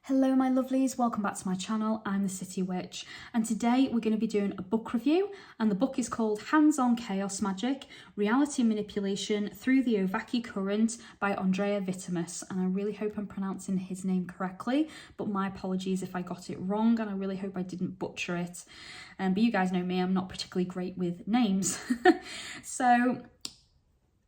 Hello my lovelies, welcome back to my channel. I'm the City Witch and today we're going to be doing a book review, and the book is called Hands-on Chaos Magic, Reality Manipulation Through the Ovaki Current by Andrea Vitimus, and I really hope I'm pronouncing his name correctly, but my apologies if I got it wrong, and I really hope I didn't butcher it. But you guys know me, I'm not particularly great with names. So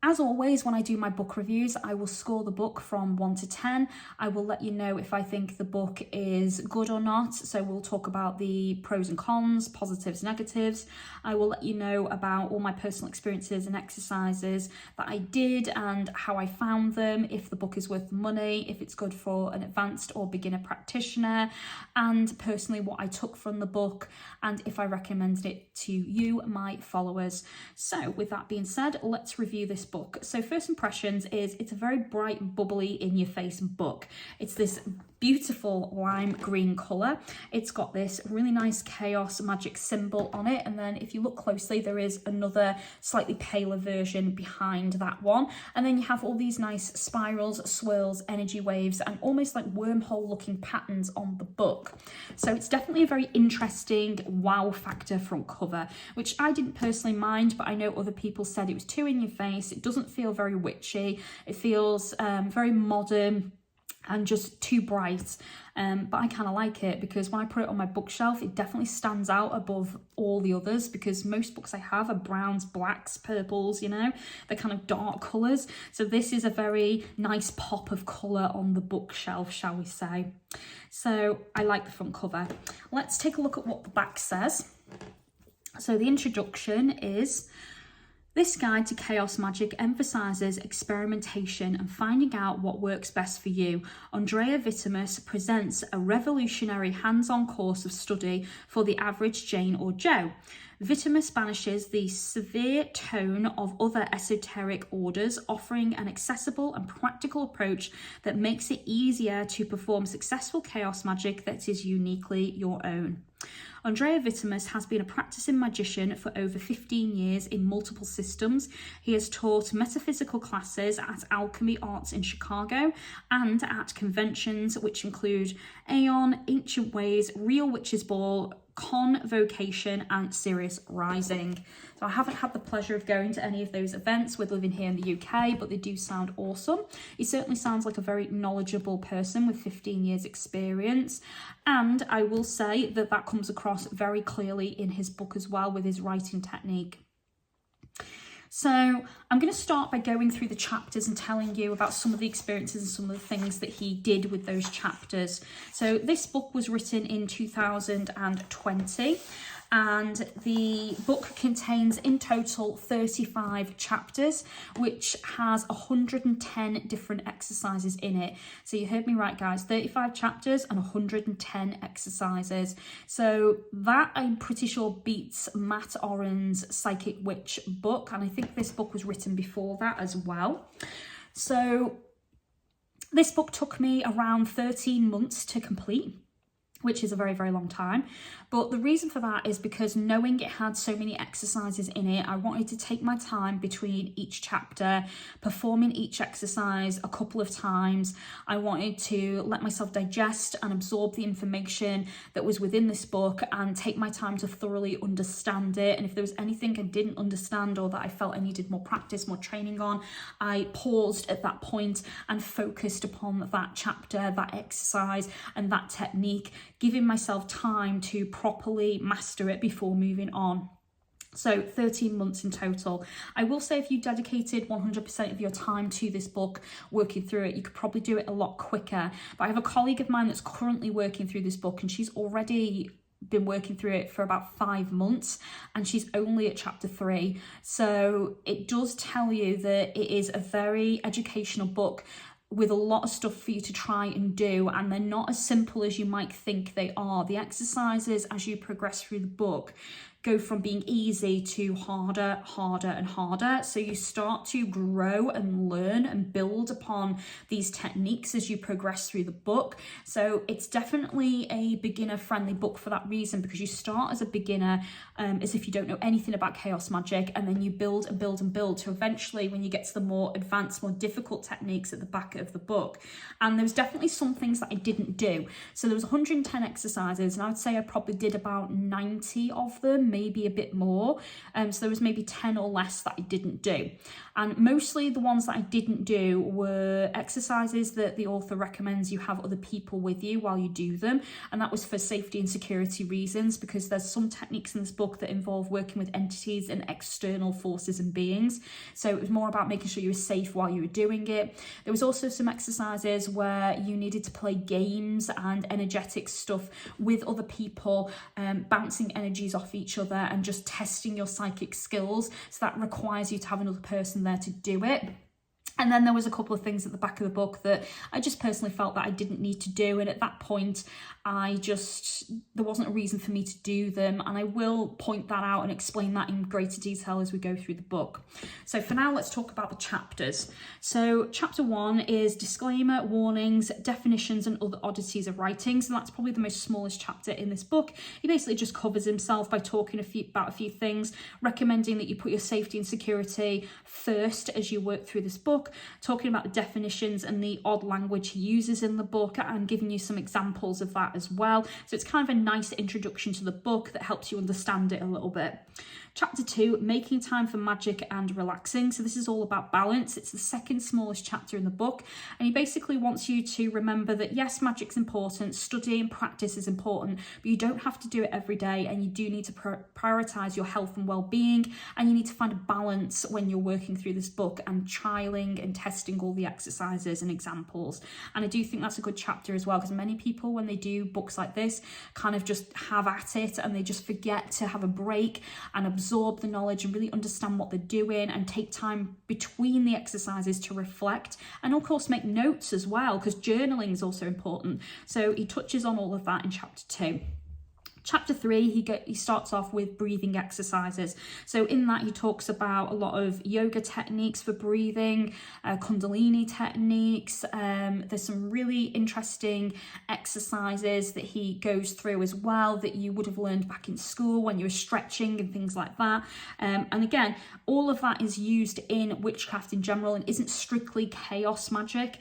as always, when I do my book reviews, I will score the book from 1 to 10. I will let you know if I think the book is good or not. So we'll talk about the pros and cons, positives, negatives. I will let you know about all my personal experiences and exercises that I did and how I found them, if the book is worth the money, if it's good for an advanced or beginner practitioner, and personally what I took from the book and if I recommended it to you, my followers. So with that being said, let's review this book. So first impressions is it's a very bright, bubbly, in-your-face book. It's this beautiful lime green colour. It's got this really nice chaos magic symbol on it, and then if you look closely there is another slightly paler version behind that one, and then you have all these nice spirals, swirls, energy waves, and almost like wormhole looking patterns on the book. So it's definitely a very interesting wow factor front cover, which I didn't personally mind, but I know other people said it was too in your face. It doesn't feel very witchy. It feels very modern and just too bright, but I kind of like it because when I put it on my bookshelf it definitely stands out above all the others, because most books I have are browns, blacks, purples, you know, they're kind of dark colours. So this is a very nice pop of colour on the bookshelf, shall we say. So I like the front cover. Let's take a look at what the back says. So the introduction is: this guide to chaos magic emphasizes experimentation and finding out what works best for you. Andrea Vitimus presents a revolutionary hands-on course of study for the average Jane or Joe. Vitimus banishes the severe tone of other esoteric orders, offering an accessible and practical approach that makes it easier to perform successful chaos magic that is uniquely your own. Andrea Vitimus has been a practicing magician for over 15 years in multiple systems. He has taught metaphysical classes at Alchemy Arts in Chicago and at conventions which include Aeon, Ancient Ways, Real Witches Ball, Convocation and Sirius Rising. So I haven't had the pleasure of going to any of those events with living here in the UK, but they do sound awesome. He certainly sounds like a very knowledgeable person with 15 years experience, and I will say that that comes across very clearly in his book as well with his writing technique. So I'm going to start by going through the chapters and telling you about some of the experiences and some of the things that he did with those chapters. So this book was written in 2020. And the book contains in total 35 chapters, which has 110 different exercises in it. So you heard me right, guys, 35 chapters and 110 exercises. So that, I'm pretty sure, beats Matt Oren's Psychic Witch book, and I think this book was written before that as well. So this book took me around 13 months to complete, which is a very, very long time. But the reason for that is because knowing it had so many exercises in it, I wanted to take my time between each chapter, performing each exercise a couple of times. I wanted to let myself digest and absorb the information that was within this book and take my time to thoroughly understand it. And if there was anything I didn't understand or that I felt I needed more practice, more training on, I paused at that point and focused upon that chapter, that exercise and that technique, giving myself time to properly master it before moving on. So 13 months in total. I will say if you dedicated 100% of your time to this book, working through it, you could probably do it a lot quicker. But I have a colleague of mine that's currently working through this book, and she's already been working through it for about 5 months and she's only at chapter 3. So it does tell you that it is a very educational book with a lot of stuff for you to try and do, and they're not as simple as you might think they are. The exercises as you progress through the book go from being easy to harder, harder and harder. So you start to grow and learn and build upon these techniques as you progress through the book. So it's definitely a beginner friendly book for that reason, because you start as a beginner, as if you don't know anything about chaos magic, and then you build and build and build to eventually, when you get to the more advanced, more difficult techniques at the back of the book. And there was definitely some things that I didn't do. So there was 110 exercises, and I would say I probably did about 90 of them, maybe a bit more. So there was maybe 10 or less that I didn't do. And mostly the ones that I didn't do were exercises that the author recommends you have other people with you while you do them. And that was for safety and security reasons, because there's some techniques in this book that involve working with entities and external forces and beings. So it was more about making sure you were safe while you were doing it. There was also some exercises where you needed to play games and energetic stuff with other people, bouncing energies off each other and just testing your psychic skills. So that requires you to have another person there to do it. And then there was a couple of things at the back of the book that I just personally felt that I didn't need to do. And at that point, there wasn't a reason for me to do them. And I will point that out and explain that in greater detail as we go through the book. So for now, let's talk about the chapters. So chapter 1 is disclaimer, warnings, definitions, and other oddities of writing. So that's probably the most smallest chapter in this book. He basically just covers himself by talking about a few things, recommending that you put your safety and security first as you work through this book, talking about the definitions and the odd language he uses in the book, and giving you some examples of that as well. So it's kind of a nice introduction to the book that helps you understand it a little bit. Chapter 2, making time for magic and relaxing. So this is all about balance. It's the second smallest chapter in the book, and he basically wants you to remember that yes, magic's important, study and practice is important, but you don't have to do it every day, and you do need to prioritize your health and well-being, and you need to find a balance when you're working through this book and trialing and testing all the exercises and examples. And I do think that's a good chapter as well, because many people, when they do books like this, kind of just have at it and they just forget to have a break and absorb the knowledge and really understand what they're doing, and take time between the exercises to reflect, and of course make notes as well, because journaling is also important. So he touches on all of that in chapter 2. Chapter 3, he starts off with breathing exercises. So in that, he talks about a lot of yoga techniques for breathing, kundalini techniques. There's some really interesting exercises that he goes through as well that you would have learned back in school when you were stretching and things like that. And again, all of that is used in witchcraft in general and isn't strictly chaos magic,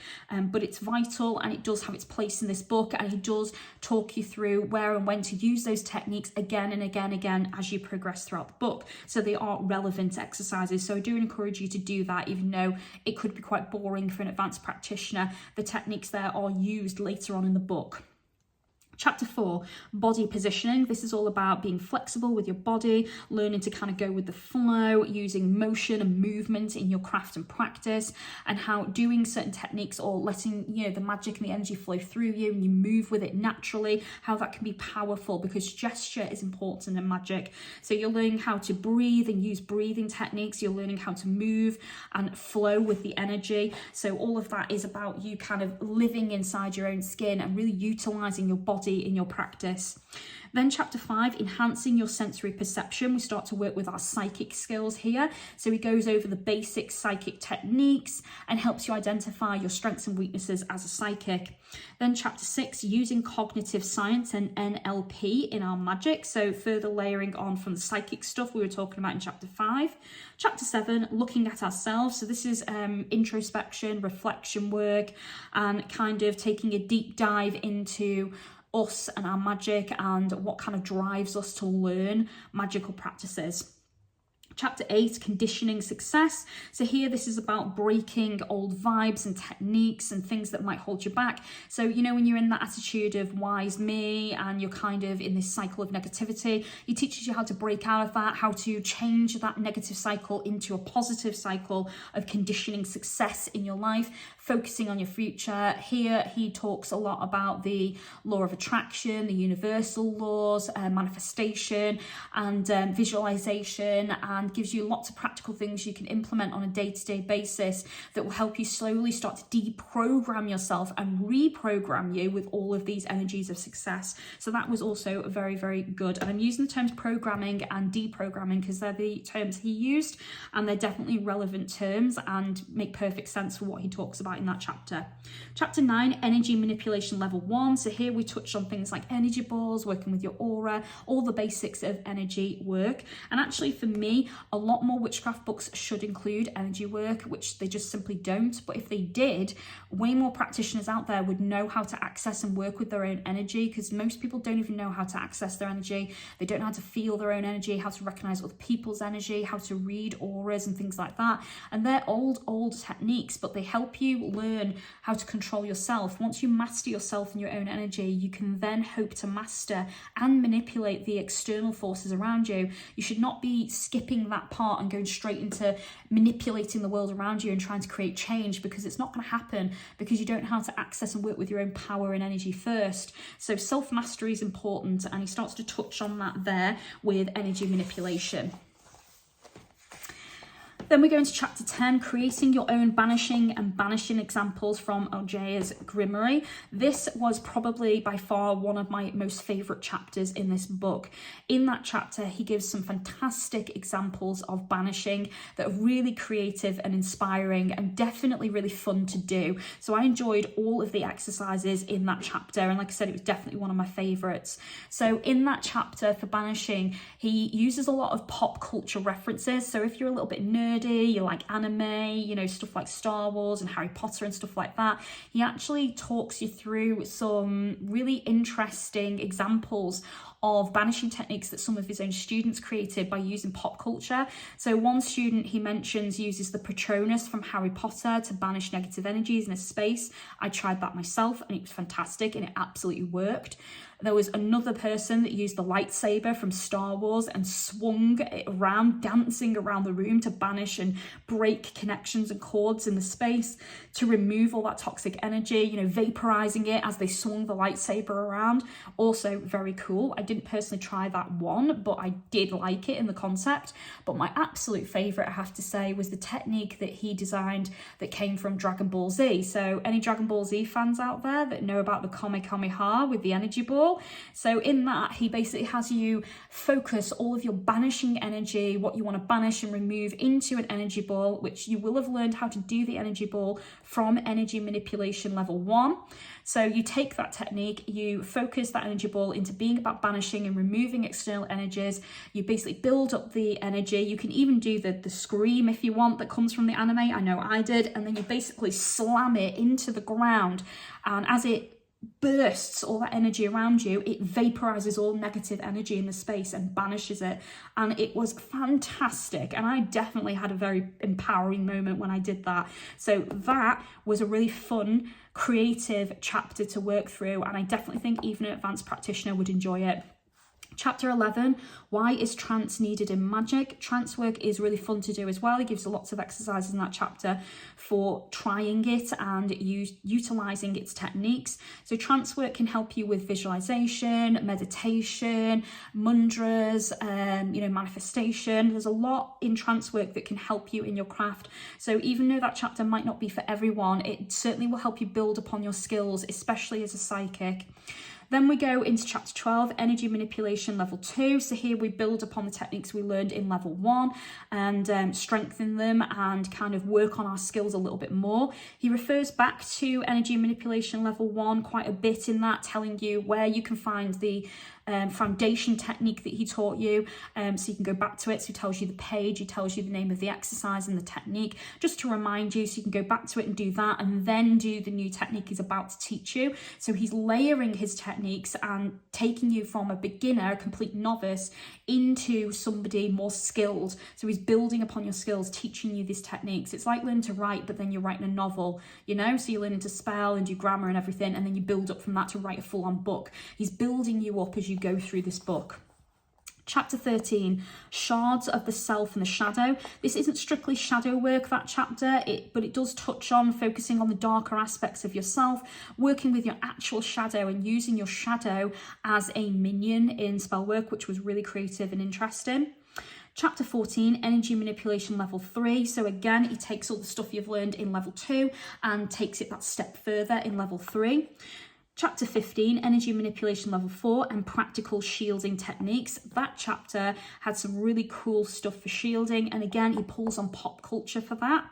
but it's vital and it does have its place in this book, and he does talk you through where and when to use those techniques again and again as you progress throughout the book. So they are relevant exercises. So I do encourage you to do that, even though it could be quite boring for an advanced practitioner. The techniques there are used later on in the book. Chapter 4, body positioning. This is all about being flexible with your body, learning to kind of go with the flow, using motion and movement in your craft and practice, and how doing certain techniques or letting, the magic and the energy flow through you and you move with it naturally, how that can be powerful, because gesture is important in magic. So you're learning how to breathe and use breathing techniques. You're learning how to move and flow with the energy. So all of that is about you kind of living inside your own skin and really utilizing your body in your practice. Then chapter 5, enhancing your sensory perception. We start to work with our psychic skills here. So he goes over the basic psychic techniques and helps you identify your strengths and weaknesses as a psychic. Then chapter 6, using cognitive science and NLP in our magic. So further layering on from the psychic stuff we were talking about in chapter 5. Chapter 7, looking at ourselves. So this is introspection, reflection work, and kind of taking a deep dive into us and our magic and what kind of drives us to learn magical practices. Chapter 8, conditioning success. So here, this is about breaking old vibes and techniques and things that might hold you back. So, when you're in that attitude of wise me and you're kind of in this cycle of negativity, he teaches you how to break out of that, how to change that negative cycle into a positive cycle of conditioning success in your life. focusing on your future. Here he talks a lot about the law of attraction, the universal laws, manifestation and visualization, and gives you lots of practical things you can implement on a day-to-day basis that will help you slowly start to deprogram yourself and reprogram you with all of these energies of success. So that was also very, very good. And I'm using the terms programming and deprogramming because they're the terms he used, and they're definitely relevant terms and make perfect sense for what he talks about in that chapter. Chapter 9, energy manipulation level 1. So here we touched on things like energy balls, working with your aura, all the basics of energy work. And actually for me, a lot more witchcraft books should include energy work, which they just simply don't. But if they did, way more practitioners out there would know how to access and work with their own energy, because most people don't even know how to access their energy. They don't know how to feel their own energy, how to recognize other people's energy, how to read auras and things like that. And they're old techniques, but they help you learn how to control yourself. Once you master yourself and your own energy, you can then hope to master and manipulate the external forces around you. You should not be skipping that part and going straight into manipulating the world around you and trying to create change, because it's not going to happen, because you don't know how to access and work with your own power and energy first. So self-mastery is important, and he starts to touch on that there with energy manipulation. Then we go into chapter 10, creating your own banishing and banishing examples from Aljaya's Grimoire. This was probably by far one of my most favourite chapters in this book. In that chapter, he gives some fantastic examples of banishing that are really creative and inspiring and definitely really fun to do. So I enjoyed all of the exercises in that chapter, and like I said, it was definitely one of my favourites. So in that chapter for banishing, he uses a lot of pop culture references. So if you're a little bit nerdy, you like anime, you know, stuff like Star Wars and Harry Potter and stuff like that, he actually talks you through some really interesting examples of banishing techniques that some of his own students created by using pop culture. So one student he mentions uses the Patronus from Harry Potter to banish negative energies in a space. I tried that myself and it was fantastic and it absolutely worked. There was another person that used the lightsaber from Star Wars and swung it around, dancing around the room to banish and break connections and cords in the space to remove all that toxic energy, you know, vaporizing it as they swung the lightsaber around. Also very cool. I didn't personally try that one, but I did like it in the concept. But my absolute favorite, I have to say, was the technique that he designed that came from Dragon Ball Z. So any Dragon Ball Z fans out there that know about the Kamehameha with the energy ball, so in that, he basically has you focus all of your banishing energy, what you want to banish and remove, into an energy ball, which you will have learned how to do the energy ball from energy manipulation level 1. So you take that technique, you focus that energy ball into being about banishing and removing external energies. You basically build up the energy. You can even do the scream if you want that comes from the anime. I know I did. And then you basically slam it into the ground. And as it bursts all that energy around you, it vaporizes all negative energy in the space and banishes it. And it was fantastic, and I definitely had a very empowering moment when I did that. So that was a really fun, creative chapter to work through, and I definitely think even an advanced practitioner would enjoy it. Chapter 11, why is trance needed in magic? Trance work is really fun to do as well. He gives lots of exercises in that chapter for trying it and utilising its techniques. So trance work can help you with visualisation, meditation, mudras, manifestation. There's a lot in trance work that can help you in your craft. So even though that chapter might not be for everyone, it certainly will help you build upon your skills, especially as a psychic. Then we go into chapter 12, energy manipulation level 2. So here we build upon the techniques we learned in level 1 and strengthen them and kind of work on our skills a little bit more. He refers back to energy manipulation level 1 quite a bit in that, telling you where you can find the foundation technique that he taught you, so you can go back to it. So he tells you the page, he tells you the name of the exercise and the technique, just to remind you, so you can go back to it and do that and then do the new technique he's about to teach you. So he's layering his techniques and taking you from a beginner, a complete novice, into somebody more skilled. So he's building upon your skills, teaching you these techniques. It's like learning to write, but then you're writing a novel, you know? So you're learning to spell and do grammar and everything, and then you build up from that to write a full-on book. He's building you up as you go through this book. Chapter 13, Shards of the Self and the Shadow. This isn't strictly shadow work, that chapter, but it does touch on focusing on the darker aspects of yourself, working with your actual shadow and using your shadow as a minion in spell work, which was really creative and interesting. Chapter 14, Energy Manipulation Level 3. So again, he takes all the stuff you've learned in Level 2 and takes it that step further in Level 3. Chapter 15, Energy Manipulation Level 4 and Practical Shielding Techniques. That chapter had some really cool stuff for shielding, and again, he pulls on pop culture for that.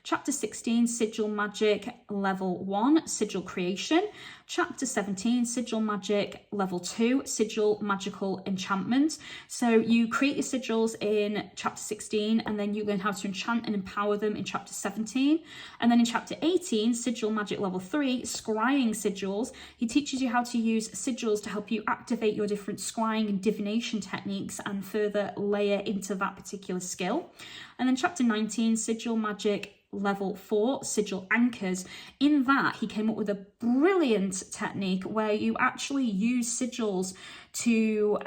Chapter 16, Sigil Magic Level 1, Sigil Creation. Chapter 17, Sigil Magic Level 2, Sigil Magical Enchantment. So you create your sigils in Chapter 16, and then you learn how to enchant and empower them in Chapter 17. And then in Chapter 18, Sigil Magic Level 3, Scrying Sigils. He teaches you how to use sigils to help you activate your different scrying and divination techniques and further layer into that particular skill. And then Chapter 19, Sigil Magic Level 4, Sigil Anchors. In that, he came up with a brilliant technique where you actually use sigils to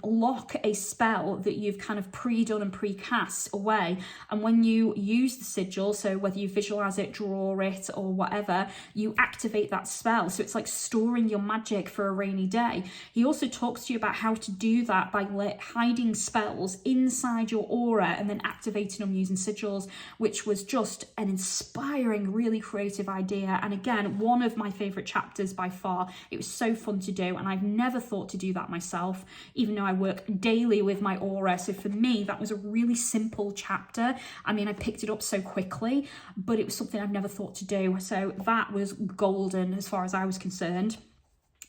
lock a spell that you've kind of pre-done and pre-cast away. And when you use the sigil, so whether you visualize it, draw it, or whatever, you activate that spell. So it's like storing your magic for a rainy day. He also talks to you about how to do that by hiding spells inside your aura and then activating them using sigils, which was just an inspiring, really creative idea. And again, one of my favorite chapters by far. It was so fun to do, and I've never thought to do that myself, even though I work daily with my aura. So for me, that was a really simple chapter. I mean, I picked it up so quickly, but it was something I've never thought to do. So that was golden as far as I was concerned.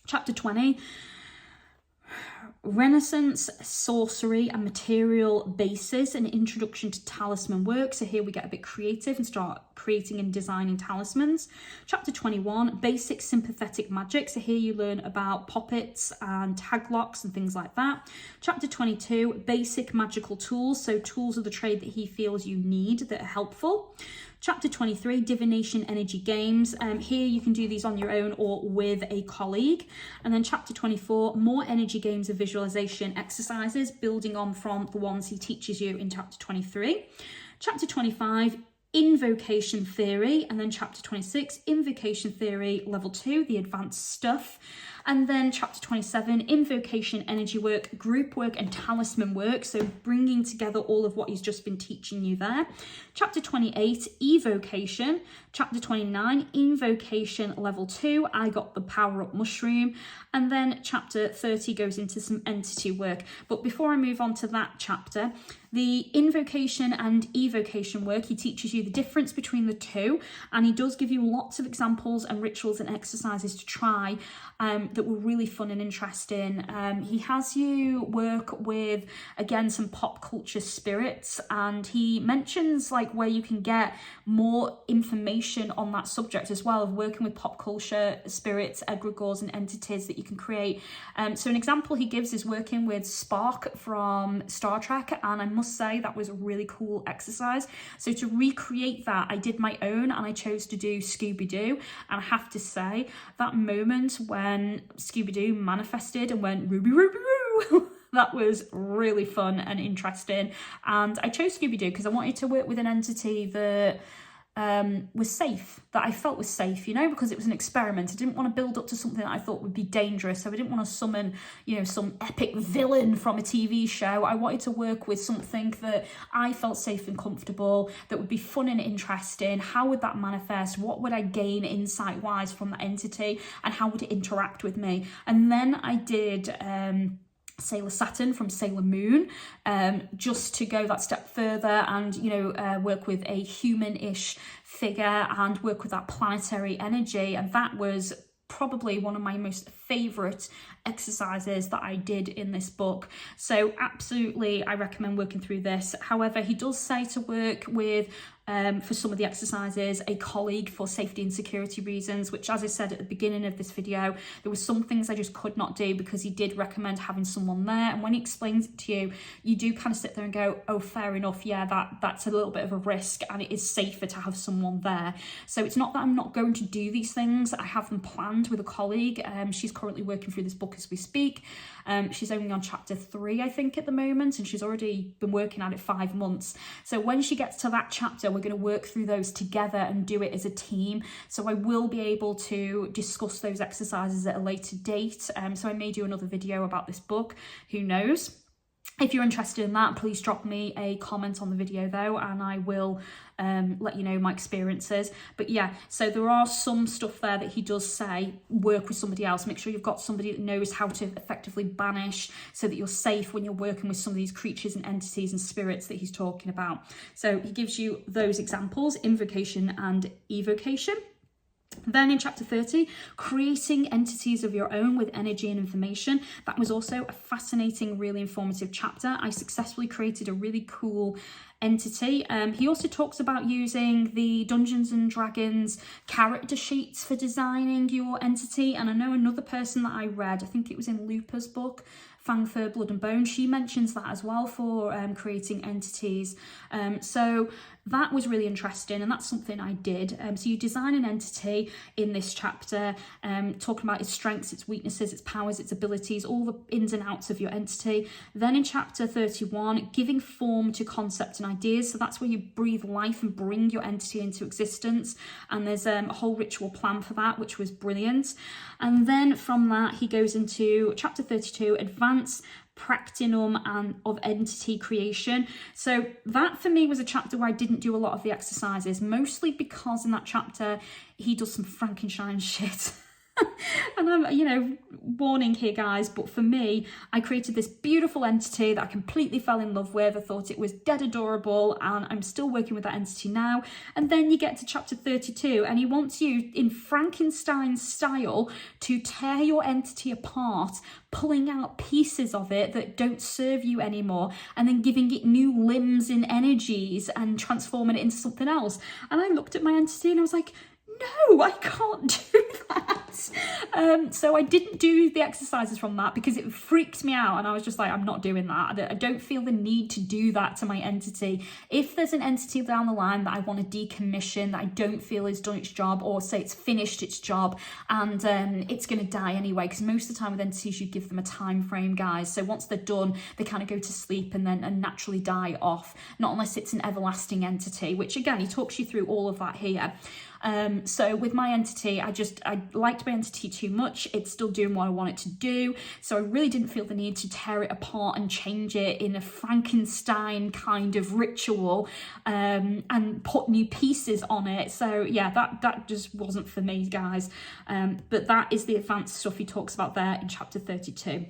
Chapter 20, Renaissance, Sorcery and Material Bases, an introduction to talisman work. So here we get a bit creative and start creating and designing talismans. Chapter 21, Basic Sympathetic Magic. So here you learn about poppets and tag locks and things like that. Chapter 22, Basic Magical Tools. So tools of the trade that he feels you need that are helpful. Chapter 23, Divination Energy Games. Here you can do these on your own or with a colleague. And then chapter 24, more energy games of visualization exercises, building on from the ones he teaches you in chapter 23. Chapter 25, Invocation Theory. And then chapter 26, Invocation Theory Level 2, the advanced stuff. And then chapter 27, Invocation Energy Work, Group Work and Talisman Work. So bringing together all of what he's just been teaching you there. Chapter 28, Evocation. Chapter 29, Invocation Level 2, I got the Power Up Mushroom. And then chapter 30 goes into some entity work. But before I move on to that chapter, the invocation and evocation work, he teaches you the difference between the two, and he does give you lots of examples and rituals and exercises to try that were really fun and interesting. He has you work with, again, some pop culture spirits, and he mentions like where you can get more information on that subject as well, of working with pop culture spirits, egregores and entities that you can create. So an example he gives is working with Spark from Star Trek, and I must say that was a really cool exercise. So to recreate that, I did my own, and I chose to do Scooby-Doo. And I have to say, that moment when Scooby-Doo manifested and went Ruby Ruby Roo, that was really fun and interesting. And I chose Scooby-Doo because I wanted to work with an entity that was safe, that I felt was safe, you know, because it was an experiment. I didn't want to build up to something that I thought would be dangerous. So I didn't want to summon, you know, some epic villain from a TV show. I wanted to work with something that I felt safe and comfortable, that would be fun and interesting. How would that manifest? What would I gain insight-wise from that entity? And how would it interact with me? And then I did Sailor Saturn from Sailor Moon, just to go that step further and, you know, work with a human-ish figure and work with that planetary energy. And that was probably one of my most favourite exercises that I did in this book. So absolutely, I recommend working through this. However, he does say to work with for some of the exercises, a colleague for safety and security reasons, which, as I said at the beginning of this video, there were some things I just could not do because he did recommend having someone there. And when he explains it to you, you do kind of sit there and go, oh, fair enough, yeah, that's a little bit of a risk, and it is safer to have someone there. So it's not that I'm not going to do these things. I have them planned with a colleague. She's currently working through this book as we speak. She's only on chapter 3, I think, at the moment, and she's already been working at it 5 months. So when she gets to that chapter, we're going to work through those together and do it as a team. So I will be able to discuss those exercises at a later date. So I may do another video about this book, who knows. If you're interested in that, please drop me a comment on the video though, and I will let you know my experiences. But yeah, so there are some stuff there that he does say, work with somebody else. Make sure you've got somebody that knows how to effectively banish so that you're safe when you're working with some of these creatures and entities and spirits that he's talking about. So he gives you those examples, invocation and evocation. Then in chapter 30, creating entities of your own with energy and information. That was also a fascinating, really informative chapter. I successfully created a really cool entity. He also talks about using the Dungeons and Dragons character sheets for designing your entity. And I know another person that I read, I think it was in Lupa's book, Fang, Fur, Blood and Bone, she mentions that as well for creating entities. So that was really interesting, and that's something I did. So you design an entity in this chapter, talking about its strengths, its weaknesses, its powers, its abilities, all the ins and outs of your entity. Then in chapter 31, giving form to concepts and ideas. So that's where you breathe life and bring your entity into existence. And there's a whole ritual plan for that, which was brilliant. And then from that, he goes into chapter 32, advanced practinum and of entity creation. So that for me was a chapter where I didn't do a lot of the exercises, mostly because in that chapter he does some Frankenstein shit. And I'm, you know, warning here guys, but for me, I created this beautiful entity that I completely fell in love with. I thought it was dead adorable, and I'm still working with that entity now. And then you get to chapter 32 and he wants you in Frankenstein style to tear your entity apart, pulling out pieces of it that don't serve you anymore, and then giving it new limbs and energies and transforming it into something else. And I looked at my entity and I was like, no, I can't do that. So I didn't do the exercises from that because it freaked me out, and I was just like, I'm not doing that. I don't feel the need to do that to my entity. If there's an entity down the line that I want to decommission, that I don't feel has done its job, or say it's finished its job and it's going to die anyway, because most of the time with entities you give them a time frame, guys. So once they're done, they kind of go to sleep and then naturally die off, not unless it's an everlasting entity, which again, he talks you through all of that here. So with my entity, I liked my entity too much. It's still doing what I want it to do. So I really didn't feel the need to tear it apart and change it in a Frankenstein kind of ritual, and put new pieces on it. So yeah, that just wasn't for me, guys. But that is the advanced stuff he talks about there in chapter 32.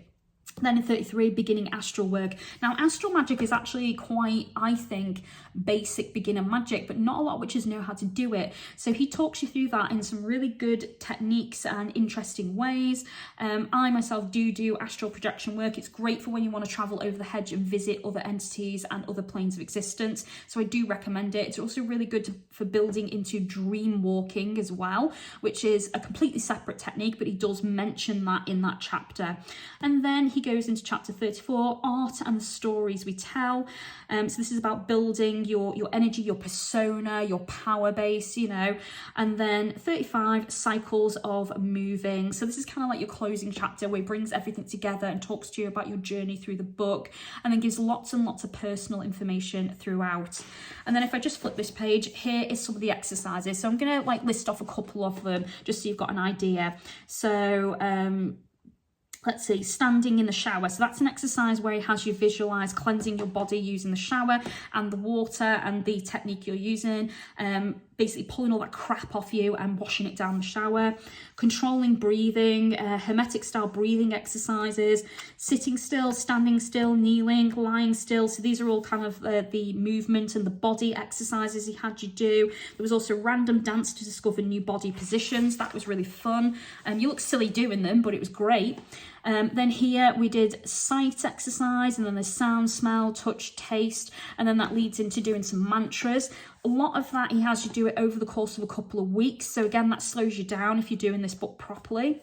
Then in 33, beginning astral work. Now, astral magic is actually quite, I think, basic beginner magic, but not a lot of witches know how to do it. So he talks you through that in some really good techniques and interesting ways. I myself do astral projection work. It's great for when you want to travel over the hedge and visit other entities and other planes of existence. So I do recommend it. It's also really good for building into dream walking as well, which is a completely separate technique, but he does mention that in that chapter. And then he goes into chapter 34, art and the stories we tell. So this is about building your energy, your persona, your power base, you know. And then 35, cycles of moving. So this is kind of like your closing chapter where he brings everything together and talks to you about your journey through the book, and then gives lots and lots of personal information throughout. And then if I just flip this page, here is some of the exercises. So I'm going to like list off a couple of them just so you've got an idea. So let's see, standing in the shower. So that's an exercise where he has you visualize cleansing your body using the shower and the water and the technique you're using. Basically pulling all that crap off you and washing it down the shower. Controlling breathing, hermetic style breathing exercises, sitting still, standing still, kneeling, lying still. So these are all kind of the movement and the body exercises he had you do. There was also random dance to discover new body positions. That was really fun. You look silly doing them, but it was great. Then here we did sight exercise, and then there's sound, smell, touch, taste, and then that leads into doing some mantras. A lot of that he has you do it over the course of a couple of weeks. So again, that slows you down if you're doing this book properly.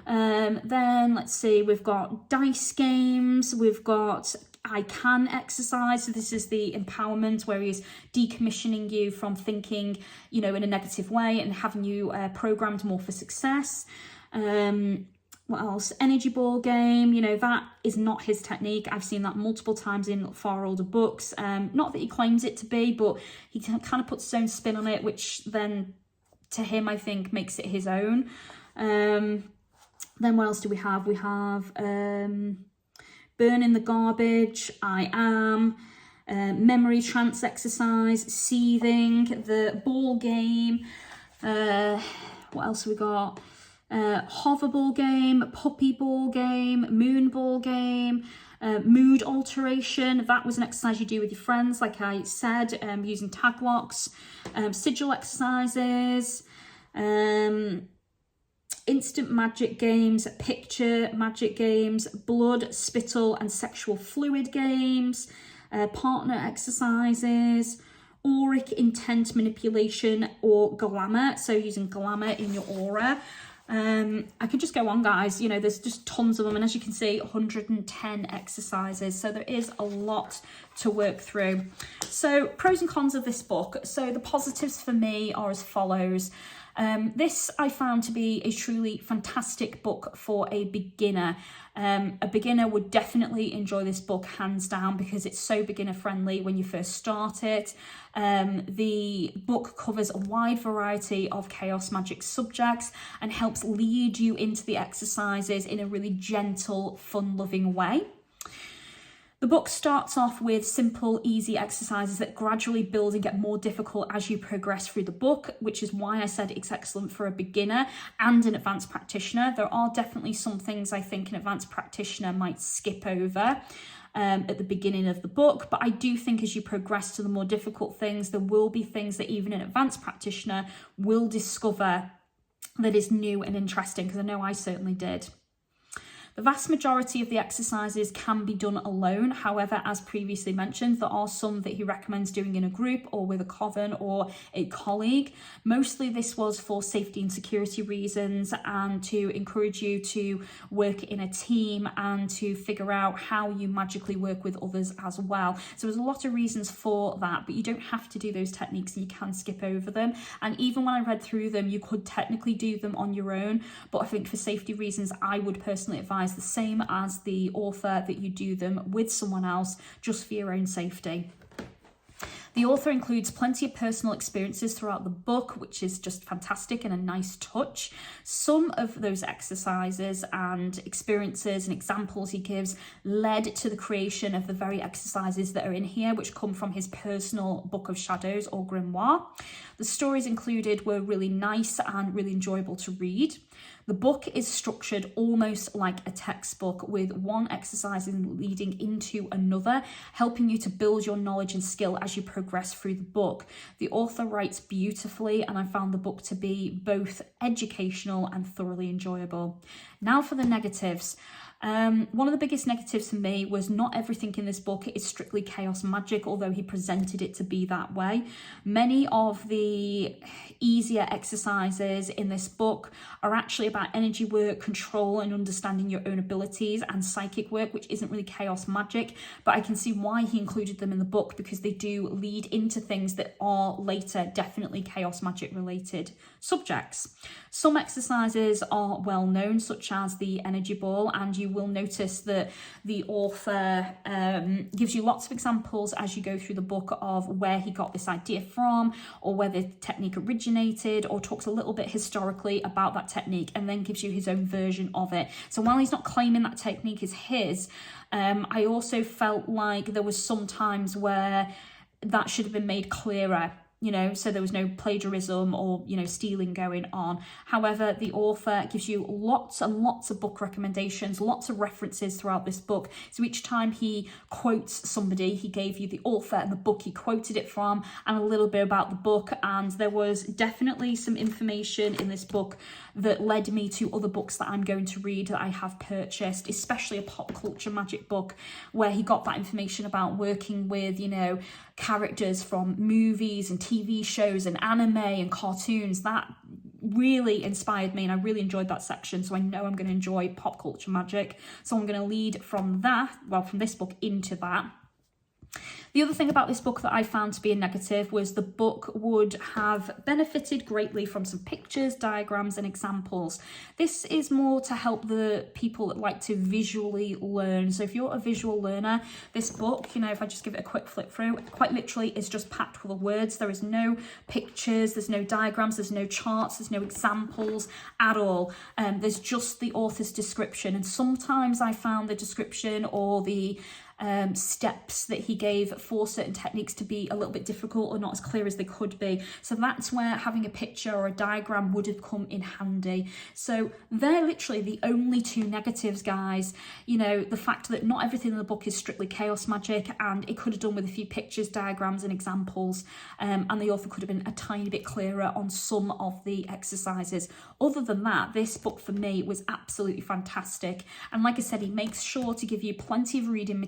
Then let's see, we've got dice games, we've got I can exercise. So this is the empowerment where he's decommissioning you from thinking, you know, in a negative way and having you programmed more for success. What else? Energy ball game, you know, that is not his technique. I've seen that multiple times in far older books. Not that he claims it to be, but he kind of puts his own spin on it, which then to him, I think, makes it his own. Then what else do we have? We have burn in the garbage, I am, memory trance exercise, seething, the ball game. What else have we got? Hover ball game, puppy ball game, moon ball game, mood alteration. That was an exercise you do with your friends, like I said, using tag locks, sigil exercises, instant magic games, picture magic games, blood, spittle and sexual fluid games, partner exercises, auric intent manipulation or glamour, so using glamour in your aura. I could just go on, guys, you know, there's just tons of them, and as you can see, 110 exercises, so there is a lot to work through. So pros and cons of this book. So the positives for me are as follows. This I found to be a truly fantastic book for a beginner. A beginner would definitely enjoy this book hands down because it's so beginner friendly when you first start it. The book covers a wide variety of chaos magic subjects and helps lead you into the exercises in a really gentle, fun-loving way. The book starts off with simple, easy exercises that gradually build and get more difficult as you progress through the book, which is why I said it's excellent for a beginner and an advanced practitioner. There are definitely some things I think an advanced practitioner might skip over at the beginning of the book, but I do think as you progress to the more difficult things, there will be things that even an advanced practitioner will discover that is new and interesting, because I know I certainly did. The vast majority of the exercises can be done alone. However, as previously mentioned, there are some that he recommends doing in a group or with a coven or a colleague. Mostly this was for safety and security reasons and to encourage you to work in a team and to figure out how you magically work with others as well. So there's a lot of reasons for that, but you don't have to do those techniques and you can skip over them. And even when I read through them, you could technically do them on your own, but I think for safety reasons, I would personally advise the same as the author that you do them with someone else just for your own safety. The author includes plenty of personal experiences throughout the book, which is just fantastic and a nice touch. Some of those exercises and experiences and examples he gives led to the creation of the very exercises that are in here, which come from his personal Book of Shadows or grimoire. The stories included were really nice and really enjoyable to read. The book is structured almost like a textbook, with one exercise leading into another, helping you to build your knowledge and skill as you progress through the book. The author writes beautifully, and I found the book to be both educational and thoroughly enjoyable. Now for the negatives. One of the biggest negatives for me was not everything in this book is strictly chaos magic, although he presented it to be that way. Many of the easier exercises in this book are actually about energy work, control and understanding your own abilities, and psychic work, which isn't really chaos magic, but I can see why he included them in the book because they do lead into things that are later definitely chaos magic related subjects. Some exercises are well known, such as the energy ball, and you will notice that the author gives you lots of examples as you go through the book of where he got this idea from, or where the technique originated, or talks a little bit historically about that technique and then gives you his own version of it. So while he's not claiming that technique is his, I also felt like there was some times where that should have been made clearer, you know, so there was no plagiarism or, you know, stealing going on. However, the author gives you lots and lots of book recommendations, lots of references throughout this book. So each time he quotes somebody, he gave you the author and the book he quoted it from and a little bit about the book. And there was definitely some information in this book that led me to other books that I'm going to read that I have purchased, especially a pop culture magic book where he got that information about working with, you know, characters from movies and TV shows and anime and cartoons. That really inspired me and I really enjoyed that section, so I know I'm going to enjoy pop culture magic. So I'm going to lead from that, well, from this book into that. The other thing about this book that I found to be a negative was the book would have benefited greatly from some pictures, diagrams and examples. This is more to help the people that like to visually learn. So if you're a visual learner, this book, you know, if I just give it a quick flip through, quite literally is just packed full of words. There is no pictures, there's no diagrams, there's no charts, there's no examples at all. There's just the author's description, and sometimes I found the description or the steps that he gave for certain techniques to be a little bit difficult or not as clear as they could be. So that's where having a picture or a diagram would have come in handy. So they're literally the only two negatives, guys. You know, the fact that not everything in the book is strictly chaos magic, and it could have done with a few pictures, diagrams and examples, and the author could have been a tiny bit clearer on some of the exercises. Other than that, this book for me was absolutely fantastic, and like I said, he makes sure to give you plenty of reading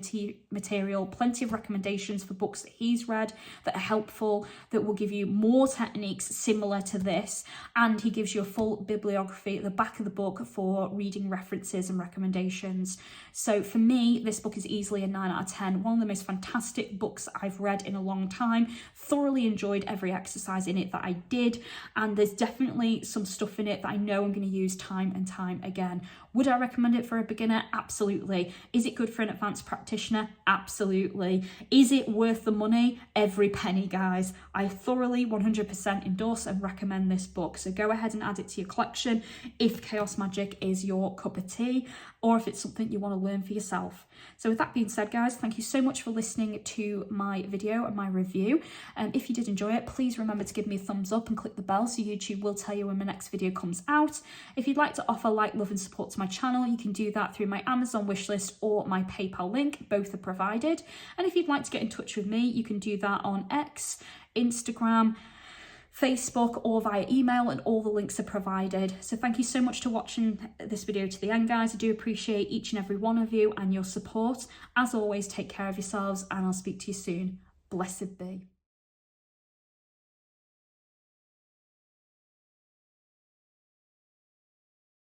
material, plenty of recommendations for books that he's read that are helpful, that will give you more techniques similar to this, and he gives you a full bibliography at the back of the book for reading references and recommendations. So for me, this book is easily a 9 out of 10, one of the most fantastic books I've read in a long time. Thoroughly enjoyed every exercise in it that I did, and there's definitely some stuff in it that I know I'm going to use time and time again. Would I recommend it for a beginner? Absolutely. Is it good for an advanced practitioner? Absolutely. Is it worth the money? Every penny, guys. I thoroughly 100% endorse and recommend this book. So go ahead and add it to your collection if chaos magic is your cup of tea, or if it's something you want to learn for yourself. So with that being said, guys, thank you so much for listening to my video and my review. If you did enjoy it, please remember to give me a thumbs up and click the bell so YouTube will tell you when my next video comes out. If you'd like to offer like, love and support to my channel, you can do that through my Amazon wishlist or my PayPal link. Both are provided. And if you'd like to get in touch with me, you can do that on X, Instagram, Facebook or via email, and all the links are provided. So thank you so much for watching this video to the end, guys. I do appreciate each and every one of you and your support. As always, take care of yourselves and I'll speak to you soon. Blessed be.